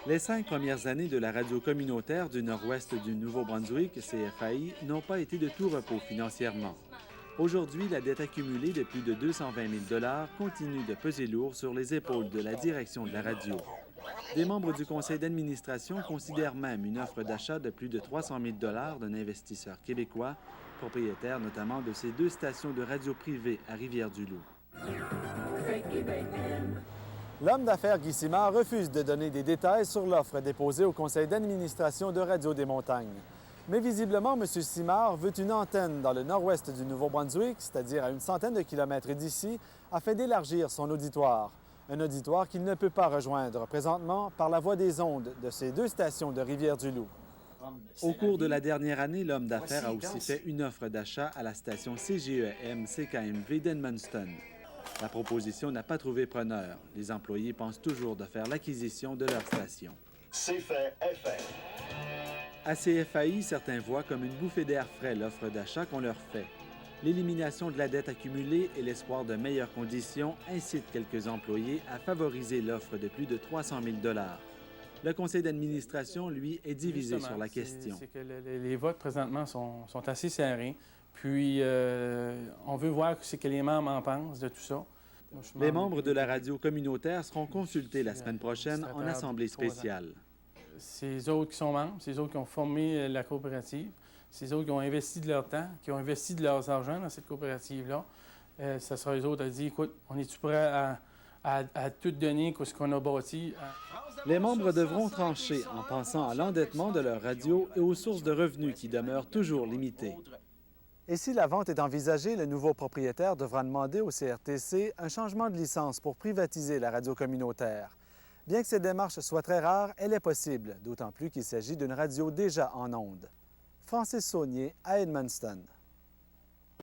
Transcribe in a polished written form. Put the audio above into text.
Les 5 premières années de la radio communautaire du nord-ouest du Nouveau-Brunswick, CFAI, n'ont pas été de tout repos financièrement. Aujourd'hui, la dette accumulée de plus de 220 000 $ continue de peser lourd sur les épaules de la direction de la radio. Des membres du conseil d'administration considèrent même une offre d'achat de plus de 300 000 $ d'un investisseur québécois, propriétaire notamment de ces 2 stations de radio privées à Rivière-du-Loup. L'homme d'affaires Guy Simard refuse de donner des détails sur l'offre déposée au conseil d'administration de Radio des Montagnes. Mais visiblement, M. Simard veut une antenne dans le nord-ouest du Nouveau-Brunswick, c'est-à-dire à une centaine de kilomètres d'ici, afin d'élargir son auditoire. Un auditoire qu'il ne peut pas rejoindre présentement par la voie des ondes de ces 2 stations de Rivière-du-Loup. Au cours de la dernière année, l'homme d'affaires a aussi fait une offre d'achat à la station CGEM-CKMV d'Edmundston. La proposition n'a pas trouvé preneur. Les employés pensent toujours de faire l'acquisition de leur station. C'est fait, est fait. À CFAI, certains voient comme une bouffée d'air frais l'offre d'achat qu'on leur fait. L'élimination de la dette accumulée et l'espoir de meilleures conditions incitent quelques employés à favoriser l'offre de plus de 300 000 $. Le conseil d'administration, lui, est divisé sur la question. C'est que les votes présentement sont assez serrés. Puis, on veut voir ce que les membres en pensent de tout ça. Les membres de la radio communautaire seront consultés la semaine prochaine en assemblée spéciale. C'est eux autres qui sont membres, c'est eux autres qui ont formé la coopérative, c'est eux autres qui ont investi de leur temps, qui ont investi de leurs argent dans cette coopérative-là. Ça sera eux autres à dire, écoute, on est-tu prêt à tout donner, ce qu'on a bâti? Les membres devront trancher en pensant à l'endettement de leur radio et aux sources de revenus qui demeurent toujours limitées. Et si la vente est envisagée, le nouveau propriétaire devra demander au CRTC un changement de licence pour privatiser la radio communautaire. Bien que cette démarche soit très rare, elle est possible, d'autant plus qu'il s'agit d'une radio déjà en ondes. Francis Saunier à Edmundston.